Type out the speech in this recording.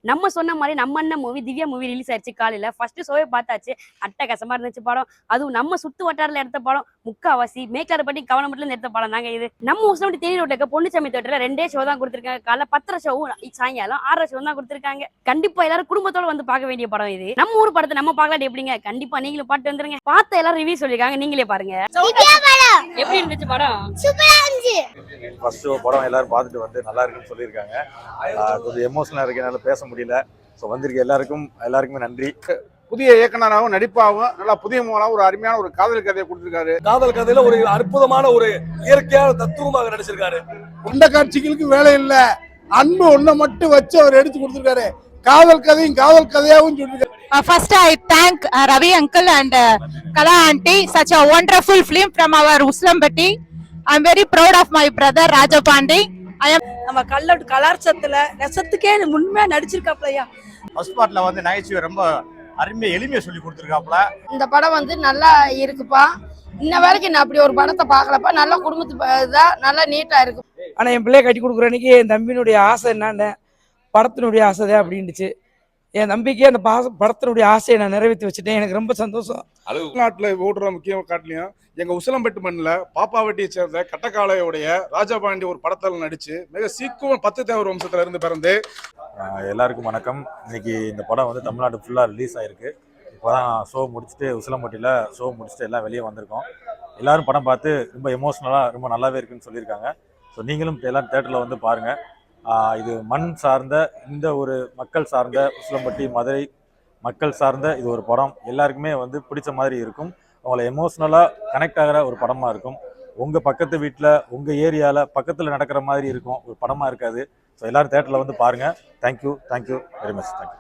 நம்ம சொன்ன மாதிரி நம்ம அண்ணன் மூவி திவ்யா மூவி ரிலீஸ் ஆயிடுச்சு காலையில ஃபர்ஸ்ட் ஷோவே பார்த்தாச்சு. அட்டகாசமா இருந்துச்சு படம். அதுவும் நம்ம சுத்து வட்டாரில் எடுத்த படம். முக்காவாசி மேக்கர் பட்டி கவனமட்டில எடுத்த படம் தாங்க இது. நம்ம உஸ்லம்பட்டி தேனி ரோட்ல இருக்க பொன்னுச்சாமி தேட்டர்ல 2 ஷோ தான் கொடுத்திருக்காங்க. காலைல 10:30 ஷோவும் சாயங்காலம் 6:30 ஷோ தான் கொடுத்திருக்காங்க. கண்டிப்பா எல்லாரும் குடும்பத்தோட வந்து பார்க்க வேண்டிய படம் இது. நம்ம ஊர் படத்தை நம்ம பார்க்கலாட்டி எப்படிங்க? கண்டிப்பா நீங்களும் பாட்டு வந்துருங்க. பார்த்த எல்லாரும் ரிவ்யூ சொல்லிருக்காங்க, நீங்களே பாருங்க. எப்படி இருந்துச்சு படம்? சூப்பரா இருந்துச்சு. ஃபர்ஸ்ட் ஷோ படம் எல்லாரும் பார்த்துட்டு வந்து நல்லா இருக்குன்னு சொல்லியிருக்காங்க. கொஞ்சம் எமோஷனலா இருக்கனால பேச முடியல. ஸோ வந்திருக்க எல்லாருக்குமே நன்றி. புதிய இயக்குனராகவும் நடிப்பாகவும் நல்லா புதிய மூலம் ஒரு அருமையான ஒரு காதல் கதையை கொடுத்திருக்காரு. காதல் கதையில ஒரு அற்புதமான ஒரு இயற்கையான தத்துவமாக நடிச்சிருக்காரு. இந்த காட்சிகளுக்கு வேலை இல்ல, அன்பு ஒண்ணு மட்டும் வச்சு அவர் எடுத்து கொடுத்திருக்காரு. காதல் கதையும் காதல் கதையாவும் சொல்லியிருக்காரு. First, I thank Ravi uncle and Kala aunty. Such a wonderful film from our Uslambatti. I'm very proud of my brother Rajapandi. I am. நம்ம கலாச்சாரத்துல நெசத்துக்கே உண்மையா நடிச்சிருக்காப்லையா. ஃபர்ஸ்ட் பார்ட்ல வந்து நகைச்சுவை ரொம்ப அருமையா எளிமையா சொல்லி கொடுத்துருக்காப்ல. இந்த படம் வந்து நல்லா இருக்குப்பா. இன்ன வரைக்கும் நான் அப்படி ஒரு படத்தை பார்க்கலப்பா. நல்லா குடும்பத்து தான் நல்லா நீட்டா இருக்கு. ஆனா என் பிள்ளைய கட்டி கொடுக்குற அன்னைக்கு என் தம்பியினுடைய ஆசை என்னன்னு படத்தினுடைய ஆசைதான் அப்படின்னுச்சு. என் நம்பிக்கை அந்த படத்தினுடைய ஆசையை நான் நிறைவேற்றி வச்சுட்டேன். எனக்கு ரொம்ப சந்தோஷம். நாட்டுல ஓடுற முக்கிய காட்டிலையும் எங்க உசிலம்பட்டு மண்ணில் பாப்பாவட்டியை சேர்ந்த கட்டக்காலையுடைய ராஜபாண்டி ஒரு படத்தில் நடிச்சு மிக சீக்கிரம் 10 தேவர் வம்சத்துல இருந்து பிறந்து. எல்லாருக்கும் வணக்கம். இன்னைக்கு இந்த படம் வந்து தமிழ்நாடு ஃபுல்லா ரிலீஸ் ஆயிருக்கு. இப்போதான் ஷோ முடிச்சுட்டு உசிலம்பட்டியில ஷோ முடிச்சுட்டு எல்லாம் வெளியே வந்திருக்கோம். எல்லாரும் படம் பார்த்து ரொம்ப எமோஷ்னலா ரொம்ப நல்லாவே இருக்குன்னு சொல்லியிருக்காங்க. ஸோ நீங்களும் எல்லாரும் தேட்டரில் வந்து பாருங்க. இது மண் சார்ந்த இந்த ஒரு மக்கள் சார்ந்த உசிலம்பட்டி மதுரை மக்கள் சார்ந்த இது ஒரு படம். எல்லாருக்குமே வந்து பிடிச்ச மாதிரி இருக்கும். அவங்கள எமோஷ்னலாக கனெக்ட் ஆகிற ஒரு படமாக இருக்கும். உங்கள் பக்கத்து வீட்டில் உங்கள் ஏரியாவில் பக்கத்தில் நடக்கிற மாதிரி இருக்கும் ஒரு படமாக இருக்காது. ஸோ எல்லோரும் தேட்டரில் வந்து பாருங்கள். Thank you very much. தேங்க்யூ.